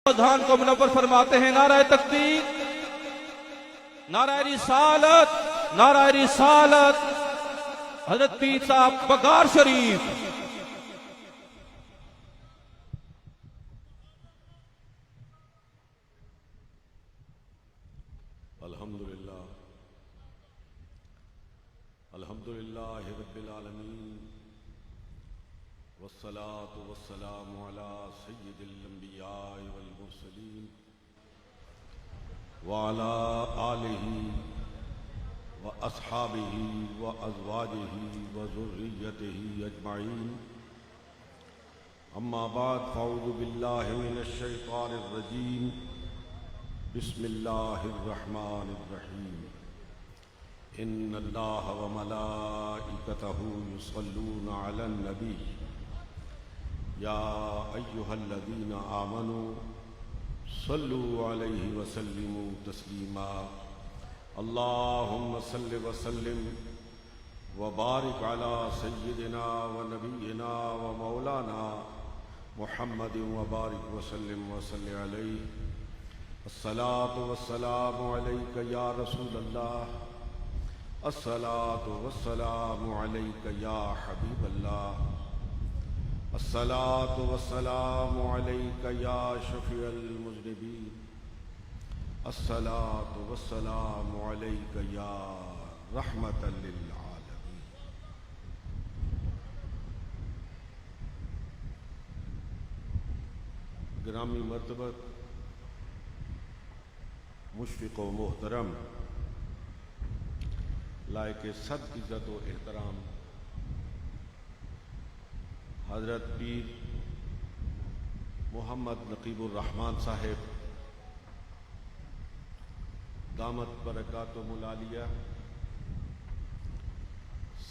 اذان کو منور فرماتے ہیں۔ نعرہ تکبیر، نعرہ رسالت، نعرہ رسالت، حضرت پیر صاحب بگار شریف۔ الحمدللہ الحمدللہ رب العالمین، والصلاة والسلام علی سید الانبیاء والمرسلین وعلی آلہ واصحابہ وازواجہ وذریتہ اجمعین، اما بعد فاعوذ باللہ من الشیطان الرجیم، بسم اللہ الرحمن الرحیم۔ ان اللہ وملائکتہ یصلون علی النبی یا ایہا الذین آمنوا صلوا علیہ وسلموا تسلیما۔ اللہم صل وسلم وبارک علی سیدنا ونبینا ومولانا محمد وبارک وسلم وصل علیہ۔ الصلاة والسلام علیک یا رسول اللہ، الصلاة والسلام علیک یا حبیب اللہ، الصلاة والسلام علیک یا شفیع المذنبین، الصلاة والسلام علیک یا رحمۃ للعالمین۔ گرامی مرتبت مشفق و محترم، لائق صد عزت و احترام حضرت پیر محمد نقیب الرحمن صاحب دامت برکاتہم العالیہ،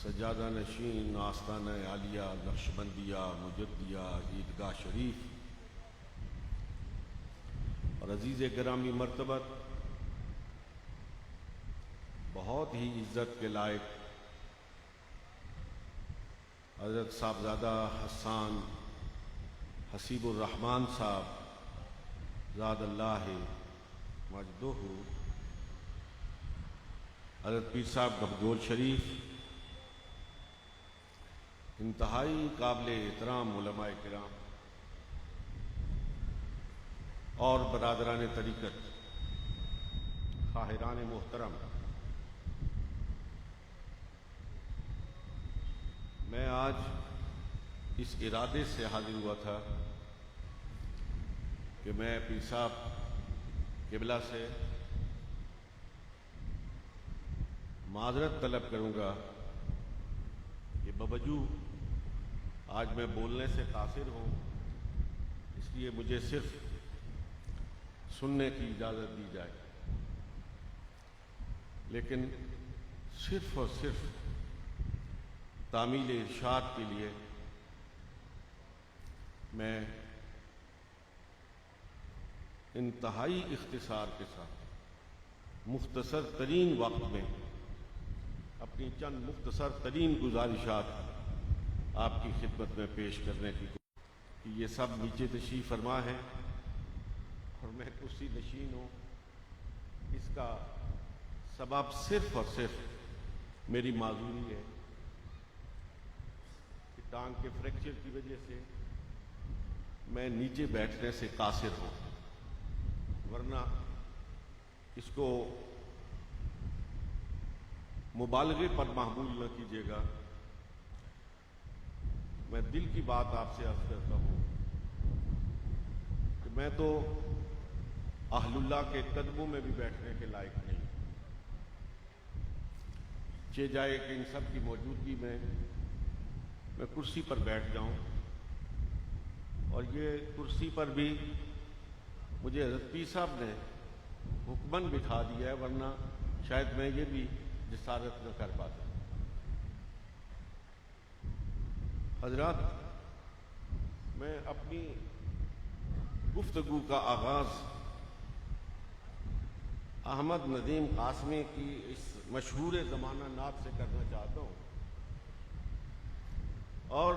سجادہ نشین آستانہ عالیہ نقشبندیہ مجدیہ عیدگاہ شریف، اور عزیز گرامی مرتبت بہت ہی عزت کے لائق حضرت صاحبزادہ حسان حسیب الرحمن صاحب زاد اللہ مجدہ، حضرت پیر صاحب گبگول شریف، انتہائی قابل احترام علماء کرام اور برادران طریقت، خواہران محترم، میں آج اس ارادے سے حاضر ہوا تھا کہ میں پیر صاحب قبلہ سے معذرت طلب کروں گا کہ بوجود آج میں بولنے سے قاصر ہوں، اس لیے مجھے صرف سننے کی اجازت دی جائے، لیکن صرف اور صرف تعمیل ارشاد کے لیے میں انتہائی اختصار کے ساتھ مختصر ترین وقت میں اپنی چند مختصر ترین گزارشات آپ کی خدمت میں پیش کرنے کی کہ یہ سب نیچے تشریف فرما ہے اور میں کرسی نشین ہوں۔ اس کا سبب صرف اور صرف میری معذوری ہے کہ ٹانگ کے فریکچر کی وجہ سے میں نیچے بیٹھنے سے قاصر ہوں، ورنہ اس کو مبالغے پر محمول نہ کیجیے گا۔ میں دل کی بات آپ سے عرض کرتا ہوں کہ میں تو اہل اللہ کے قدموں میں بھی بیٹھنے کے لائق نہیں، چہ جائے کہ ان سب کی موجودگی میں کرسی پر بیٹھ جاؤں، اور یہ کرسی پر بھی مجھے حضرت پیر صاحب نے حکماً بٹھا دیا ہے، ورنہ شاید میں یہ بھی جسارت نہ کر پاتا۔ حضرات، میں اپنی گفتگو کا آغاز احمد ندیم قاسمی کی اس مشہور زمانہ نعت سے کرنا چاہتا ہوں، اور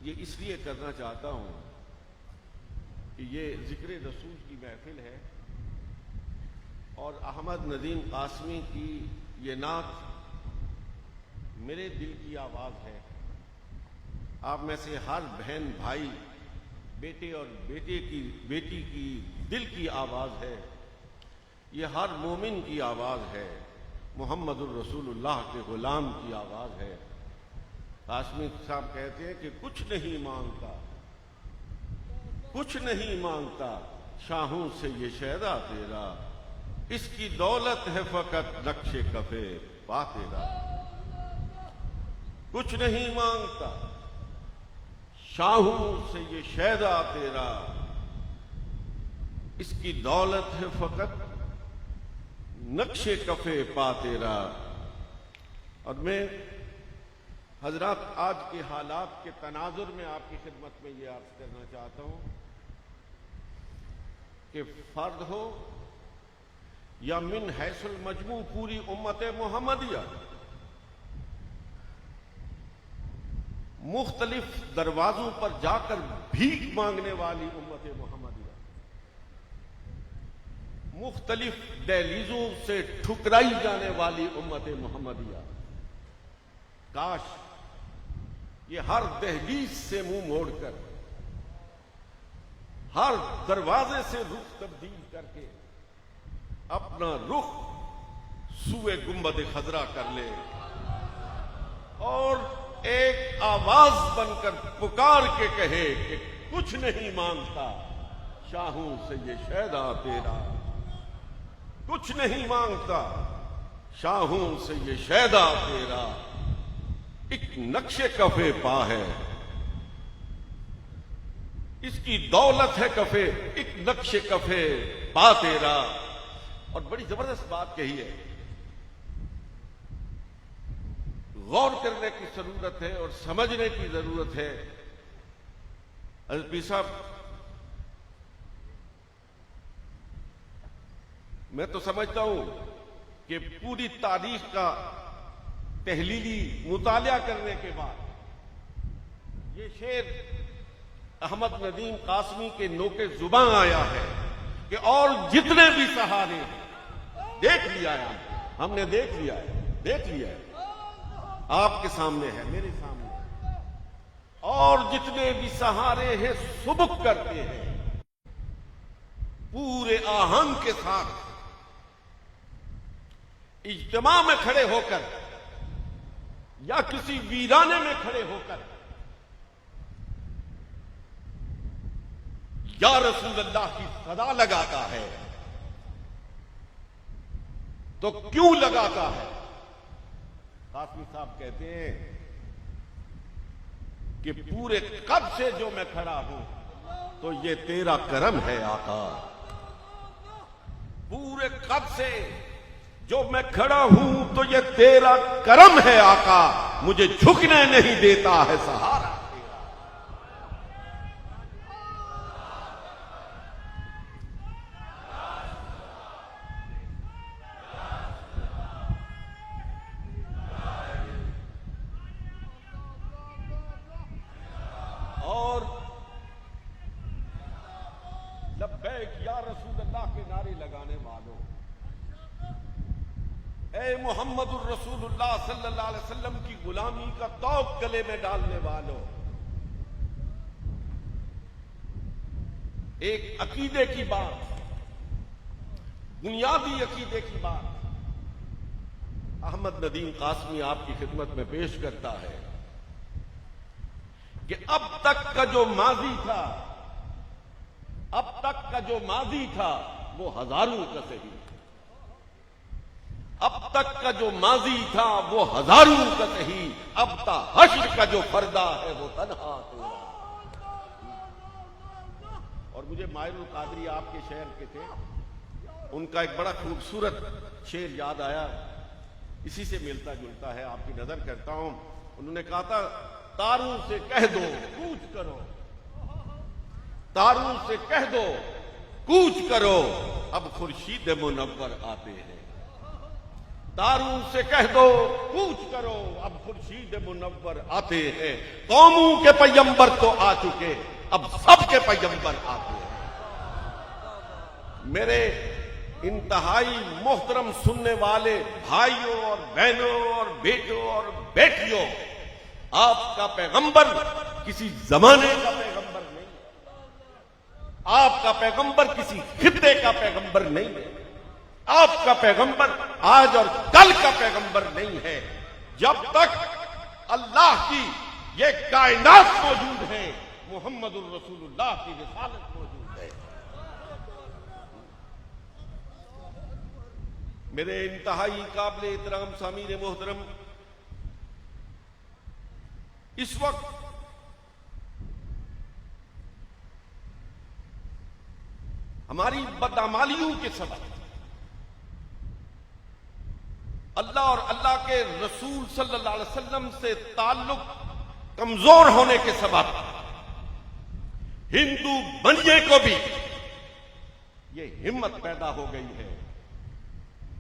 یہ اس لیے کرنا چاہتا ہوں کہ یہ ذکر رسول کی محفل ہے اور احمد ندیم قاسمی کی یہ نعت میرے دل کی آواز ہے. آپ میں سے ہر بہن بھائی بیٹے اور بیٹی کی دل کی آواز ہے. یہ ہر مومن کی آواز ہے. محمد الرسول اللہ کے غلام کی آواز ہے. قاسمی صاحب کہتے ہیں کہ کچھ نہیں مانگتا، کچھ نہیں مانگتا شاہوں سے یہ شیدا تیرا، اس کی دولت ہے فقط نقش کفے پا تیرا. کچھ نہیں مانگتا شاہوں سے یہ شیدا تیرا، اس کی دولت ہے فقط نقش کفے پا تیرا. اور میں حضرات آج کے حالات کے تناظر میں آپ کی خدمت میں یہ عرض کرنا چاہتا ہوں کہ فرد ہو یا من حیث المجموع پوری امت محمدیہ، مختلف دروازوں پر جا کر بھیک مانگنے والی امت محمدیہ، مختلف دہلیزوں سے ٹھکرائی جانے والی امت محمدیہ، کاش یہ ہر دہلیز سے منہ موڑ کر، ہر دروازے سے رخ تبدیل کر کے اپنا رخ سوئے گنبد خضرا کر لے اور ایک آواز بن کر پکار کے کہے کہ کچھ نہیں مانگتا شاہوں سے یہ شیدا تیرا، کچھ نہیں مانگتا شاہوں سے یہ شیدا تیرا، ایک نقش کفے پا ہے، اس کی دولت ہے کفے، ایک نقش کفے پا تیرا. اور بڑی زبردست بات کہی ہے، غور کرنے کی ضرورت ہے اور سمجھنے کی ضرورت ہے. حضرت پیر صاحب، میں تو سمجھتا ہوں کہ پوری تاریخ کا تحلیلی مطالعہ کرنے کے بعد یہ شعر احمد ندیم قاسمی کے نوکے زباں آیا ہے کہ اور جتنے بھی سہارے ہیں، دیکھ لیا ہے، ہم نے دیکھ لیا ہے، آپ کے سامنے ہے، میرے سامنے ہے، اور جتنے بھی سہارے ہیں سبک کرتے ہیں پورے آہنگ کے ساتھ اجتماع میں کھڑے ہو کر یا کسی ویرانے میں کھڑے ہو کر یا رسول اللہ کی صدا لگاتا ہے. تو کیوں لگاتا ہے؟ قاسمی صاحب کہتے ہیں کہ پورے قد سے جو میں کھڑا ہوں تو یہ تیرا کرم ہے آقا، پورے قد سے جو میں کھڑا ہوں تو یہ تیرا کرم ہے آقا، مجھے جھکنے نہیں دیتا ہے سہارا تیرا. اور لبیک یا رسول اللہ کے نعرے لگانے والوں، اے محمد الرسول اللہ صلی اللہ علیہ وسلم کی غلامی کا توق گلے میں ڈالنے والوں، ایک عقیدے کی بات، بنیادی عقیدے کی بات احمد ندیم قاسمی آپ کی خدمت میں پیش کرتا ہے کہ اب تک کا جو ماضی تھا، اب تک کا جو ماضی تھا وہ ہزاروں کا صحیح، اب تک کا جو ماضی تھا وہ ہزاروں کا صحیح، اب تا حشر کا جو پردہ ہے وہ تنہا تیرا. اور مجھے ماہر القادری آپ کے شعر کے تھے، ان کا ایک بڑا خوبصورت شعر یاد آیا، اسی سے ملتا جلتا ہے، آپ کی نظر کرتا ہوں. انہوں نے کہا تھا تاروں سے کہہ دو کوچ کرو، تاروں سے کہہ دو کوچ کرو، اب خورشید منور آتے ہیں. تاروں سے کہہ دو کوچ کرو، اب خورشید منور آتے ہیں. قوموں کے پیمبر تو آ چکے، اب سب کے پیمبر آتے ہیں. میرے انتہائی محترم سننے والے بھائیوں اور بہنوں اور بیٹوں اور بیٹیوں، آپ کا پیغمبر کسی زمانے کا پیغمبر نہیں ہے، آپ کا پیغمبر کسی خطے کا پیغمبر نہیں ہے، آپ کا پیغمبر آج اور کل کا پیغمبر نہیں ہے۔ جب تک اللہ کی یہ کائنات موجود ہے، محمد الرسول اللہ کی رسالت موجود ہے۔ میرے انتہائی قابل احترام سامعین محترم، اس وقت ہماری بدعمالیوں کے سبب، اللہ اور اللہ کے رسول صلی اللہ علیہ وسلم سے تعلق کمزور ہونے کے سبب ہندو بننے کو بھی یہ ہمت پیدا ہو گئی ہے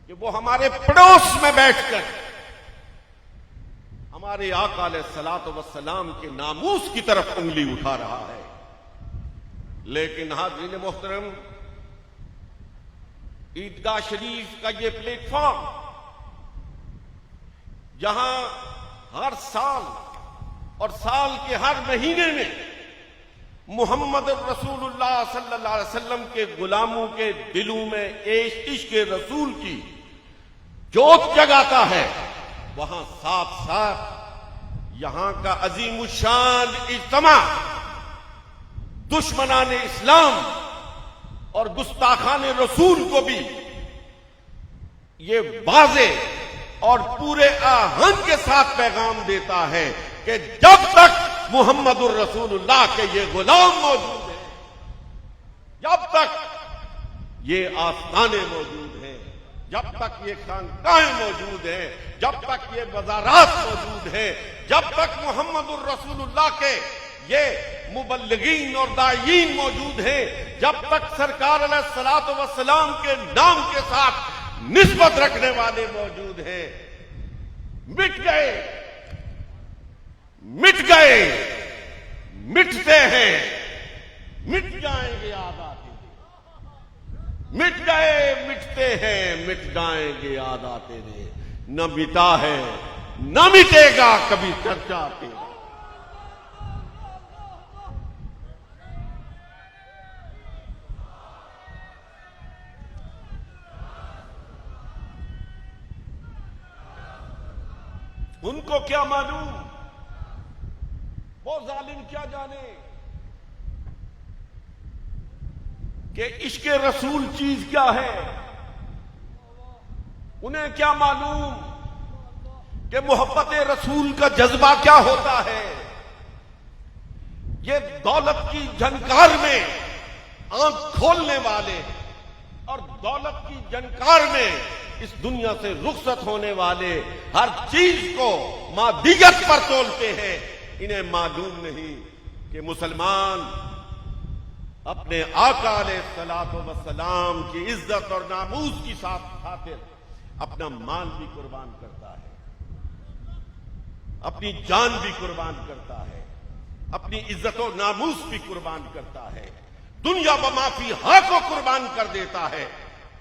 کہ وہ ہمارے پڑوس میں بیٹھ کر ہمارے آقا علیہ الصلوۃ والسلام کے ناموس کی طرف انگلی اٹھا رہا ہے۔ لیکن حاضرین محترم، عیدگاہ شریف کا یہ پلیٹ فارم، جہاں ہر سال اور سال کے ہر مہینے میں محمد رسول اللہ صلی اللہ علیہ وسلم کے غلاموں کے دلوں میں عشق رسول کی جوت جگاتا ہے، وہاں ساتھ ساتھ یہاں کا عظیم الشان اجتماع دشمنان اسلام اور گستاخان رسول کو بھی یہ واضح اور پورے آہنگ کے ساتھ پیغام دیتا ہے کہ جب تک محمد الرسول اللہ کے یہ غلام موجود ہیں، جب تک یہ آستانے موجود ہیں، جب تک یہ خانقاہیں موجود ہیں، جب تک یہ بازارات موجود ہیں، جب تک محمد الرسول اللہ کے یہ مبلغین اور داعین موجود ہیں، جب تک سرکار علیہ الصلوۃ والسلام کے نام کے ساتھ نسبت رکھنے والے موجود ہیں، مٹ گئے، مٹتے ہیں، مٹ جائیں گے یاد آتے ہیں، مٹ گئے، مٹتے ہیں، مٹ جائیں گے یاد آتے ہیں، نہ مٹا ہے نہ مٹے گا کبھی چرچا تیرا۔ ان کو کیا معلوم، وہ ظالم کیا جانے کہ عشق رسول چیز کیا ہے، انہیں کیا معلوم کہ محبت رسول کا جذبہ کیا ہوتا ہے۔ یہ دولت کی جھنکار میں آنکھ کھولنے والے اور دولت کی جھنکار میں اس دنیا سے رخصت ہونے والے ہر چیز کو مادیت پر تولتے ہیں، انہیں معلوم نہیں کہ مسلمان اپنے آقا علیہ الصلوۃ والسلام کی عزت اور ناموس کی خاطر اپنا مال بھی قربان کرتا ہے، اپنی جان بھی قربان کرتا ہے، اپنی عزت و ناموس بھی قربان کرتا ہے، دنیا بما فیہا کو قربان کر دیتا ہے،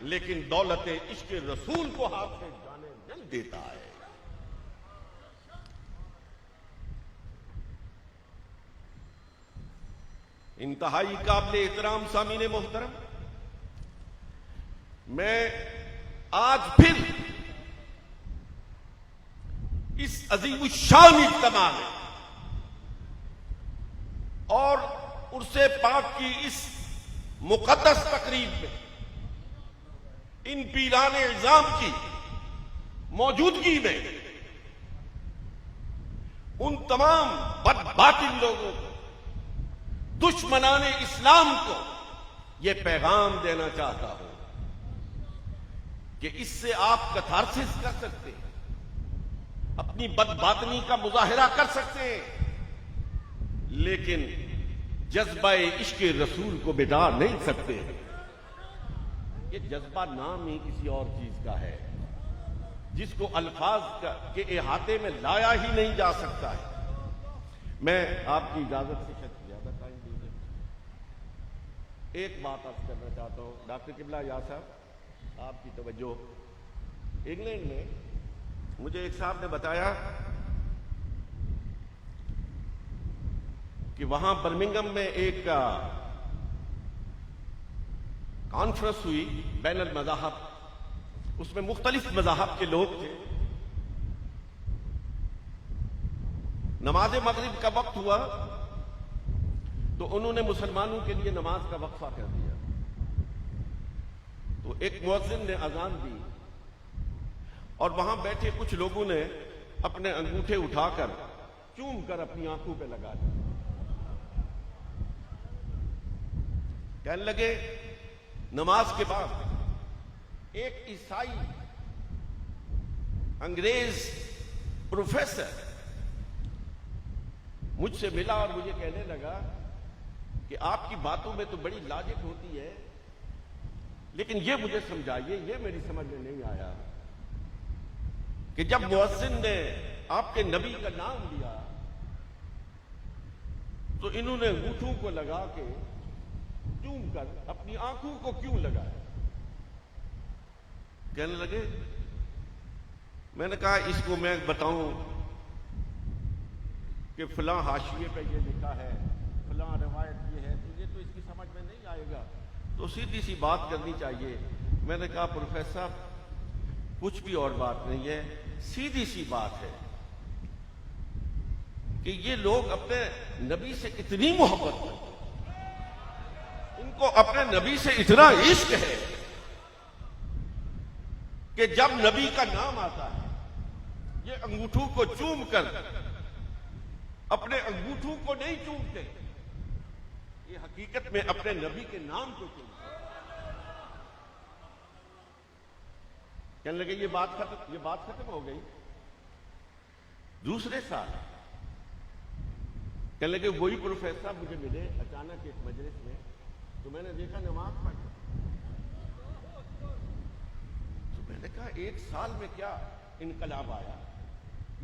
لیکن دولت عشق رسول کو ہاتھ سے جانے نہیں دیتا ہے۔ انتہائی قابل احترام سامعین محترم، میں آج پھر اس عظیم الشان اجتماع میں اور عرس پاک کی اس مقدس تقریب میں ان پیران اعظام کی موجودگی میں ان تمام بدباطل لوگوں کو، دشمنان اسلام کو یہ پیغام دینا چاہتا ہوں کہ اس سے آپ کتھارسس کر سکتے ہیں، اپنی بدباطنی کا مظاہرہ کر سکتے ہیں، لیکن جذبہ عشق رسول کو مٹا نہیں سکتے۔ یہ جذبہ نام ہی کسی اور چیز کا ہے جس کو الفاظ کے احاطے میں لایا ہی نہیں جا سکتا ہے۔ میں آپ کی اجازت سے زیادہ ٹائم دے دیں۔ ایک بات عرض کرنا چاہتا ہوں ڈاکٹر قبلہ یا صاحب، آپ کی توجہ۔ انگلینڈ میں مجھے ایک صاحب نے بتایا کہ وہاں برمنگم میں ایک کانفرنس ہوئی بین المذاہب، اس میں مختلف مذاہب کے لوگ تھے۔ نماز مغرب کا وقت ہوا تو انہوں نے مسلمانوں کے لیے نماز کا وقفہ کر دیا، تو ایک مؤذن نے اذان دی اور وہاں بیٹھے کچھ لوگوں نے اپنے انگوٹھے اٹھا کر چوم کر اپنی آنکھوں پہ لگا دیا۔ کہنے لگے نماز کے بعد ایک عیسائی انگریز پروفیسر مجھ سے ملا اور مجھے کہنے لگا کہ آپ کی باتوں میں تو بڑی لاجک ہوتی ہے، لیکن یہ مجھے سمجھائیے، یہ میری سمجھ میں نہیں آیا کہ جب مؤذن نے آپ کے نبی کا نام لیا تو انہوں نے انگوٹھوں کو لگا کے چوم کر اپنی آنکھوں کو کیوں لگایا؟ کہنے لگے، میں نے کہا اس کو میں بتاؤں کہ فلاں حاشیے پہ یہ لکھا ہے، فلاں روایت یہ ہے، تجھے تو اس کی سمجھ میں نہیں آئے گا، تو سیدھی سی بات کرنی چاہیے۔ میں نے کہا پروفیسر کچھ بھی اور بات نہیں ہے، سیدھی سی بات ہے کہ یہ لوگ اپنے نبی سے اتنی محبت کرتے، ان کو اپنے نبی سے اتنا عشق ہے کہ جب نبی کا نام آتا ہے یہ انگوٹھوں کو چوم کر اپنے انگوٹھوں کو نہیں چومتے، یہ حقیقت میں اپنے نبی کے نام کو چومتے۔ کہنے لگے یہ بات ختم ہو گئی۔ دوسرے سال کہنے لگے وہی پروفیسر مجھے ملے اچانک ایک مجلس میں، تو میں نے دیکھا نماز پڑھ، تو میں نے کہا ایک سال میں کیا انقلاب آیا،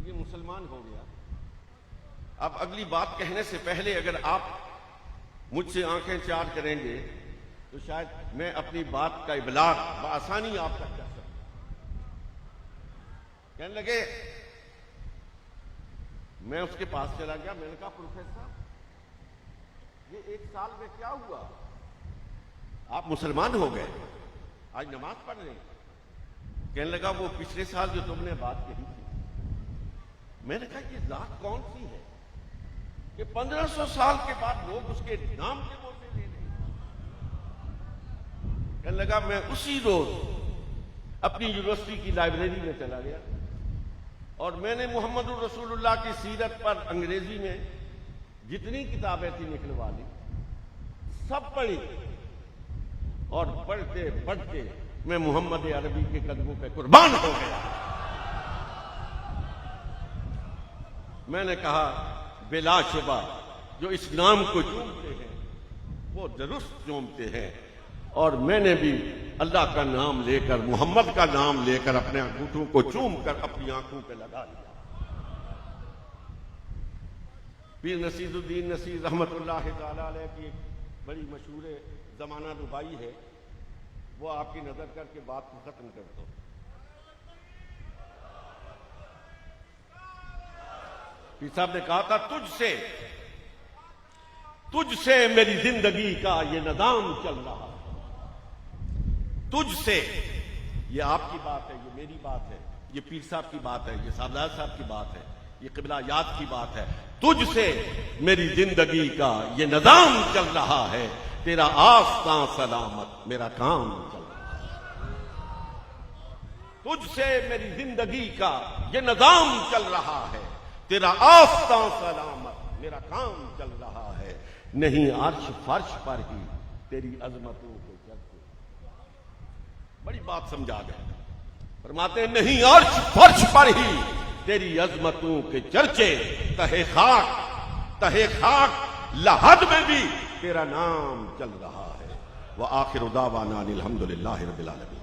یہ مسلمان ہو گیا۔ اب اگلی بات کہنے سے پہلے اگر آپ مجھ سے آنکھیں چار کریں گے تو شاید میں اپنی بات کا ابلاغ بآسانی آپ تک کر سکتا۔ کہنے لگے، میں اس کے پاس چلا گیا، میں نے کہا پروفیسر یہ ایک سال میں کیا ہوا، آپ مسلمان ہو گئے، آج نماز پڑھ رہے ہیں؟ کہنے لگا وہ پچھلے سال جو تم نے بات کہی تھی۔ میں نے کہا یہ ذات کون سی ہے کہ 1500 سال کے بعد لوگ اس کے نام کے بولتے لے رہے ہیں؟ کہنے لگا میں اسی روز اپنی یونیورسٹی کی لائبریری میں چلا گیا اور میں نے محمد الرسول اللہ کی سیرت پر انگریزی میں جتنی کتابیں تھیں نکلوا لی، سب پڑھی، اور پڑھتے پڑھتے میں محمد عربی کے قدموں پہ قربان ہو گیا۔ میں نے کہا بلا شبہ جو اس نام کو چومتے ہیں وہ درست چومتے ہیں، اور میں نے بھی اللہ کا نام لے کر، محمد کا نام لے کر اپنے انگوٹھوں کو چوم کر اپنی آنکھوں پہ لگا لیا۔ پیر نصیر الدین نصیر رحمت اللہ تعالی علیہ کی ایک بڑی مشہور زمانہ ربائی ہے، وہ آپ کی نظر کر کے بات کو ختم کر دو۔ پیر صاحب نے کہا تھا تجھ سے میری زندگی کا یہ نظام چل رہا ہے، تجھ سے، یہ آپ کی بات ہے، یہ میری بات ہے، یہ پیر صاحب کی بات ہے، یہ سادات صاحب کی بات ہے، یہ قبلہ یاد کی بات ہے، تجھ سے میری زندگی کا یہ نظام چل رہا ہے، تیرا آستاں سلامت میرا کام چل رہا ہے، تجھ سے میری زندگی کا یہ نظام چل رہا ہے، تیرا آستاں سلامت میرا کام چل رہا ہے، نہیں عرش فرش پر ہی تیری عظمتوں کے چرچے۔ بڑی بات سمجھا گئے، فرماتے ہیں نہیں عرش فرش پر ہی تیری عظمتوں کے چرچے، تہے خاک لحد میں بھی تیرا نام چل رہا ہے۔ وآخر دعوانا ان الحمدللہ رب العالمین۔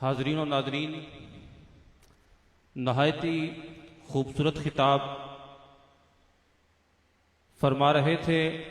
حاضرین و ناظرین، نہایت ہی خوبصورت خطاب فرما رہے تھے